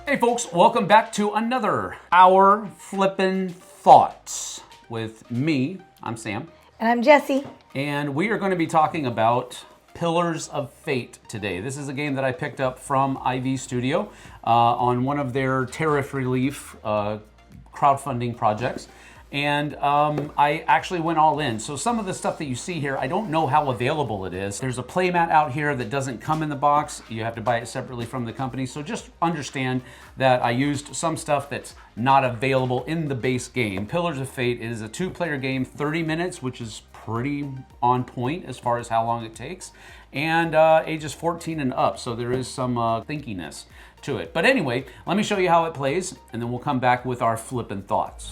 Hey folks, welcome back to another Our Flippin' Thoughts with me. I'm Sam. And I'm Jessie. And we are going to be talking about Pillars of Fate today. This is a game that I picked up from IV Studio on one of their tariff relief crowdfunding projects. And I actually went all in. So some of the stuff that you see here, I don't know how available it is. There's a playmat out here that doesn't come in the box. You have to buy it separately from the company. So just understand that I used some stuff that's not available in the base game. Pillars of Fate is a 2-player game, 30 minutes, which is pretty on point as far as how long it takes. And ages 14 and up, so there is some thinkiness to it. But anyway, let me show you how it plays, and then we'll come back with our flippin' thoughts.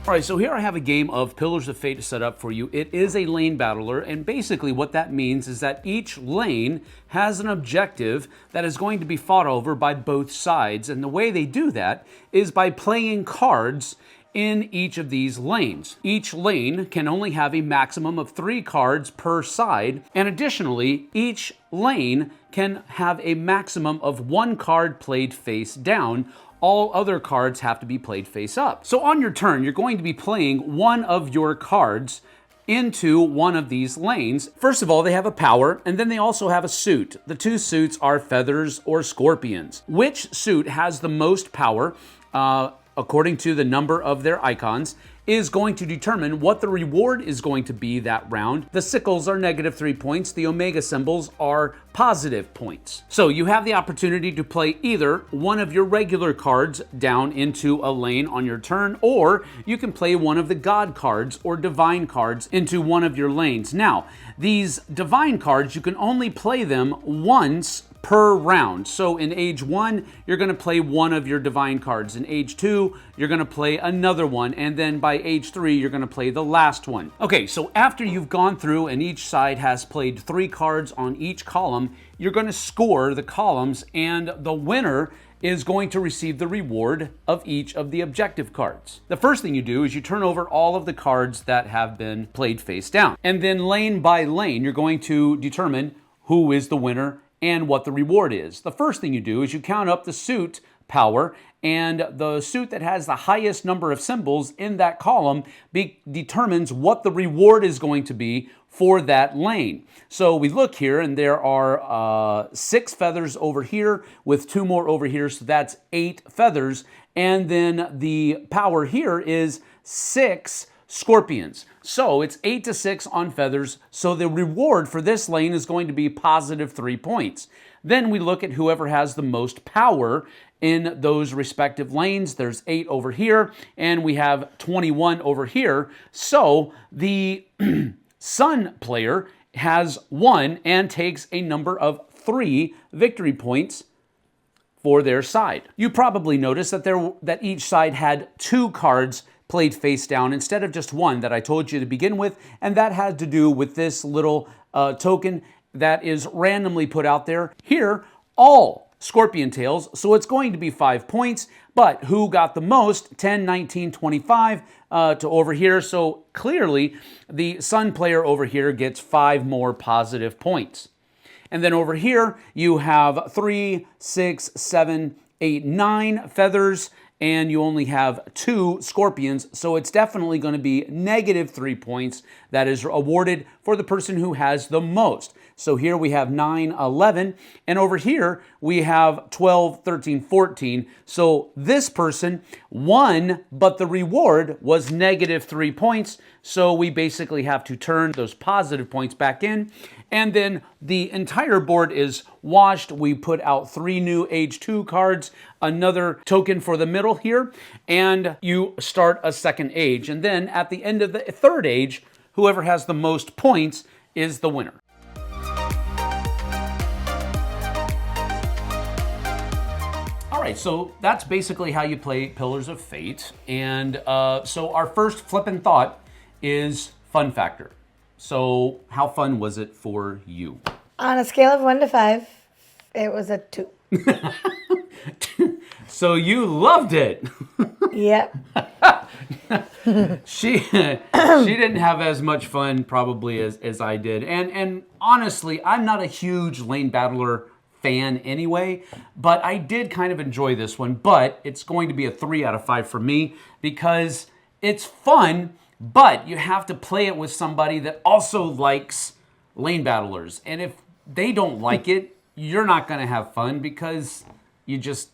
All right, so here I have a game of Pillars of Fate set up for you. It is a lane battler, and basically what that means is that each lane has an objective that is going to be fought over by both sides, and the way they do that is by playing cards in each of these lanes. Each lane can only have a maximum of 3 cards per side, and additionally, each lane can have a maximum of 1 card played face down. All other cards have to be played face up. So on your turn, you're going to be playing one of your cards into one of these lanes. First of all, they have a power, and then they also have a suit. The 2 suits are feathers or scorpions. Which suit has the most power, according to the number of their icons, is going to determine what the reward is going to be that round. The sickles are -3 points. The omega symbols are positive points. So you have the opportunity to play either one of your regular cards down into a lane on your turn, or you can play one of the god cards or divine cards into one of your lanes. Now, these divine cards, you can only play them once per round. So in age 1, you're going to play one of your divine cards. In age 2, you're going to play another one. And then by age 3, you're going to play the last one. Okay, so after you've gone through and each side has played 3 cards on each column, you're going to score the columns, and the winner is going to receive the reward of each of the objective cards. The first thing you do is you turn over all of the cards that have been played face down. And then lane by lane, you're going to determine who is the winner and what the reward is. The first thing you do is you count up the suit power, and the suit that has the highest number of symbols in that column determines what the reward is going to be for that lane. So we look here, and there are 6 feathers over here with 2 more over here, so that's 8 feathers. And then the power here is 6 scorpions. So it's 8 to 6 on feathers. So the reward for this lane is going to be +3 points. Then we look at whoever has the most power in those respective lanes. There's 8 over here, and we have 21 over here. So the sun player has won and takes a number of 3 victory points for their side. You probably noticed that each side had 2 cards played face down instead of just 1 that I told you to begin with, and that had to do with this little token that is randomly put out there. Here, all scorpion tails, so it's going to be 5 points, but who got the most? 10, 19, 25 to over here, so clearly the sun player over here gets 5 more positive points. And then over here, you have 3, 6, 7, 8, 9 feathers, and you only have 2 scorpions, so it's definitely going to be -3 points that is awarded for the person who has the most. So here we have 9, 11, and over here we have 12, 13, 14. So this person won, but the reward was -3 points, so we basically have to turn those positive points back in, and then the entire board is washed. We put out 3 new age 2 cards, another token for the middle here, and you start a second age. And then at the end of the third age, whoever has the most points is the winner. All right, so that's basically how you play Pillars of Fate. And so our first flippin' thought is fun factor. So how fun was it for you? On a scale of 1 to 5, it was a 2. So you loved it. Yep. she didn't have as much fun probably as I did. And honestly, I'm not a huge lane battler fan anyway, but I did kind of enjoy this one. But it's going to be a 3 out of 5 for me because it's fun, but you have to play it with somebody that also likes lane battlers. And if they don't like it, you're not going to have fun because you just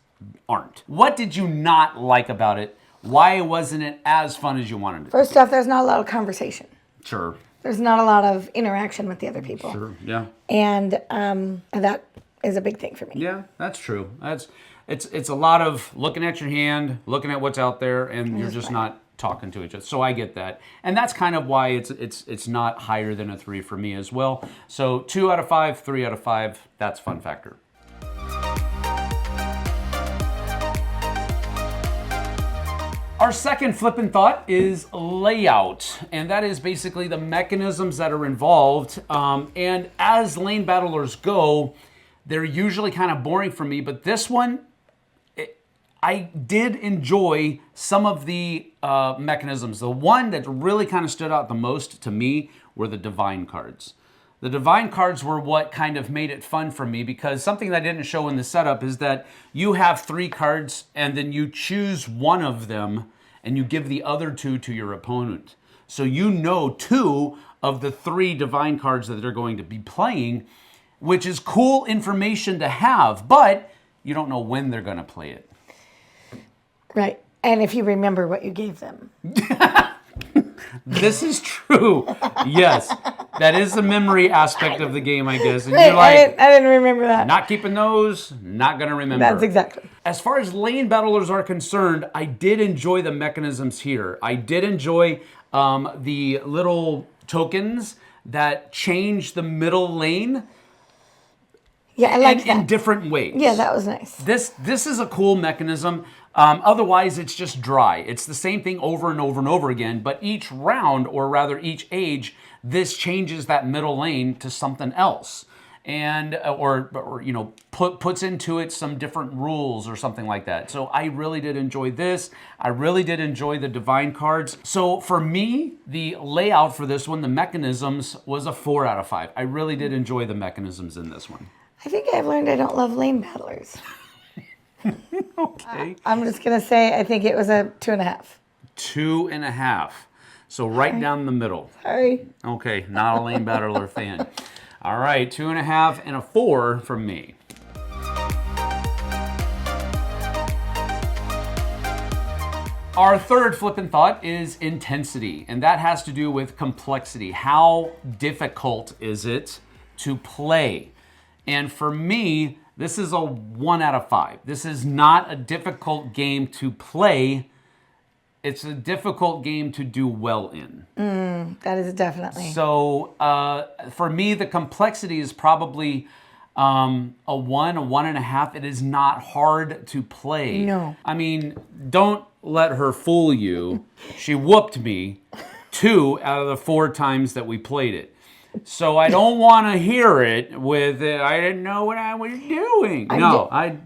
aren't. What did you not like about it? Why wasn't it as fun as you wanted it? First off, there's not a lot of conversation. Sure. There's not a lot of interaction with the other people. Sure. Yeah. And that is a big thing for me. Yeah, that's true. It's a lot of looking at your hand, looking at what's out there, and you're just not talking to each other. So I get that. And that's kind of why it's not higher than a 3 for me as well. So 2 out of 5, 3 out of 5, that's fun factor. Our second flippin' thought is layout, and that is basically the mechanisms that are involved. And as lane battlers go, they're usually kind of boring for me, but this one, I did enjoy some of the mechanisms. The one that really kind of stood out the most to me were the divine cards. The divine cards were what kind of made it fun for me because something that I didn't show in the setup is that you have 3 cards and then you choose one of them and you give the other 2 to your opponent. So you know 2 of the 3 divine cards that they're going to be playing, which is cool information to have, but you don't know when they're going to play it. Right. And if you remember what you gave them. This is true. Yes. That is the memory aspect of the game, I guess. And Right, you're like, I didn't remember that. not keeping those, not going to remember. That's exactly. As far as lane battlers are concerned, I did enjoy the mechanisms here. I did enjoy the little tokens that change the middle lane. Yeah, I like that. In different ways. Yeah, that was nice. This is a cool mechanism. Otherwise, it's just dry. It's the same thing over and over and over again, but each round, or rather each age, this changes that middle lane to something else. And, or you know, puts into it some different rules or something like that. So I really did enjoy this. I really did enjoy the divine cards. So for me, the layout for this one, the mechanisms, was a 4 out of 5. I really did enjoy the mechanisms in this one. I think I've learned I don't love lane battlers. Okay. I'm just going to say I think it was a 2.5. 2.5. So right down the middle. Sorry. Okay, not a lane battler fan. All right, 2.5 and a 4 from me. Our third flippin' thought is intensity, and that has to do with complexity. How difficult is it to play? And for me, this is a 1 out of 5. This is not a difficult game to play. It's a difficult game to do well in. That is definitely. So for me, the complexity is probably a 1.5. It is not hard to play. No. I mean, don't let her fool you. She whooped me 2 out of the 4 times that we played it. So I don't want to hear it with, I didn't know what I was doing. I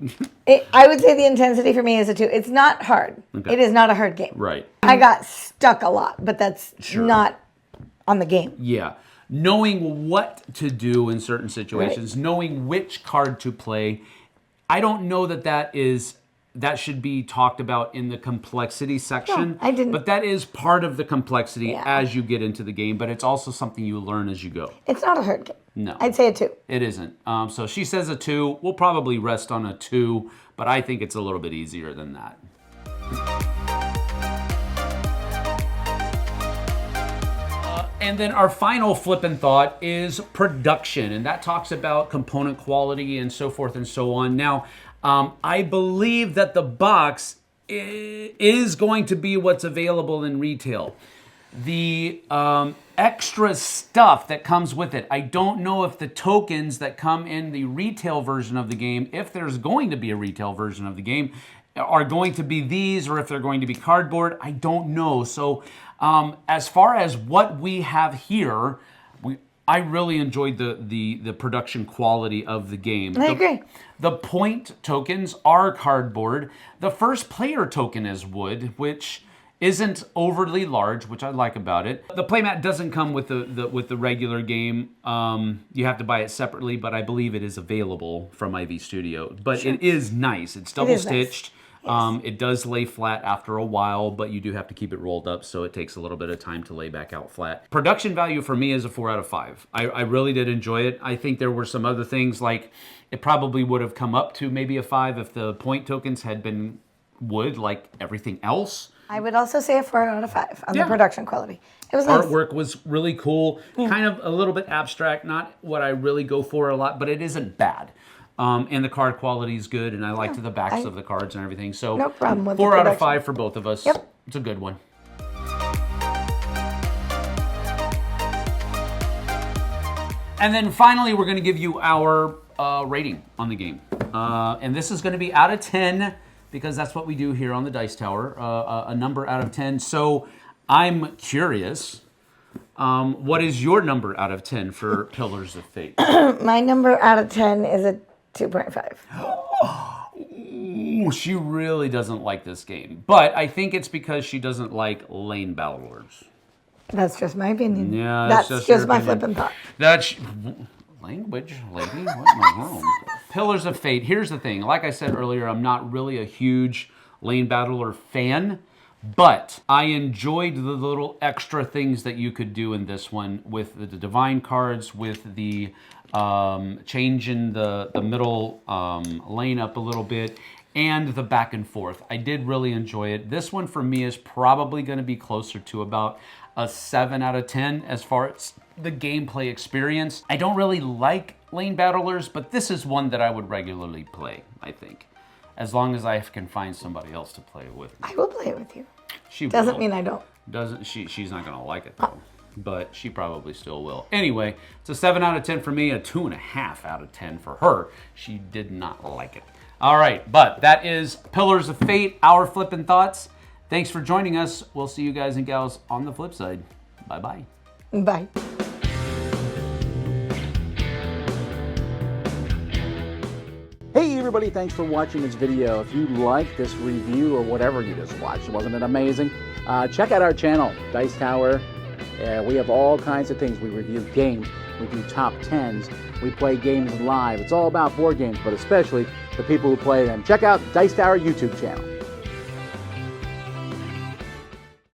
would say the intensity for me is a 2. It's not hard. Okay. It is not a hard game. Right. I got stuck a lot, but that's Sure. not on the game. Yeah. Knowing what to do in certain situations, knowing which card to play. I don't know that should be talked about in the complexity section. No, I didn't. But that is part of the complexity Yeah. as you get into the game, but it's also something you learn as you go. It's not a hard game. No. I'd say a 2. It isn't. So she says a 2. We'll probably rest on a 2, but I think it's a little bit easier than that. And then our final flippin' thought is production, and that talks about component quality and so forth and so on. Now, I believe that the box is going to be what's available in retail. The extra stuff that comes with it, I don't know if the tokens that come in the retail version of the game, if there's going to be a retail version of the game, are going to be these or if they're going to be cardboard. I don't know. So as far as what we have here, I really enjoyed the production quality of the game. I agree. The point tokens are cardboard. The first player token is wood, which isn't overly large, which I like about it. The playmat doesn't come with the regular game. You have to buy it separately, but I believe it is available from IV Studio. But it is nice. It's double stitched. Yes. It does lay flat after a while, but you do have to keep it rolled up, so it takes a little bit of time to lay back out flat. Production value for me is a 4 out of 5. I really did enjoy it. I think there were some other things, like it probably would have come up to maybe a 5 if the point tokens had been wood like everything else. I would also say a 4 out of 5 on the production quality. It was nice. Artwork was really cool, kind of a little bit abstract, not what I really go for a lot, but it isn't bad. And the card quality is good, and I liked the backs of the cards and everything. So no problem with 4 out of 5 for both of us. Yep. It's a good one. And then finally, we're going to give you our rating on the game. And this is going to be out of 10, because that's what we do here on the Dice Tower, a number out of 10. So I'm curious, what is your number out of 10 for Pillars of Fate? My number out of 10 is a 2.5. Ooh, she really doesn't like this game. But I think it's because she doesn't like lane battlers. That's just my opinion. Yeah, that's just my flipping thought. That's language, lady. What am I wrong? Pillars of Fate. Here's the thing. Like I said earlier, I'm not really a huge lane battler fan, but I enjoyed the little extra things that you could do in this one with the divine cards, with the changing the middle lane up a little bit, and the back and forth. I did really enjoy it. This one for me is probably going to be closer to about a 7 out of 10 as far as the gameplay experience. I don't really like lane battlers, but this is one that I would regularly play, I think. As long as I can find somebody else to play it with me. I will play it with you. She doesn't will. mean I don't. Doesn't she? She's not gonna like it though, but she probably still will. Anyway, it's a 7 out of 10 for me, a 2.5 out of 10 for her. She did not like it. All right, but that is Pillars of Fate, our flippin' thoughts. Thanks for joining us. We'll see you guys and gals on the flip side. Bye-bye. Bye. Hey everybody, thanks for watching this video. If you like this review or whatever you just watched, wasn't it amazing? Check out our channel, Dice Tower. We have all kinds of things. We review games, we do top 10s, we play games live. It's all about board games, but especially the people who play them. Check out Dice Tower YouTube channel.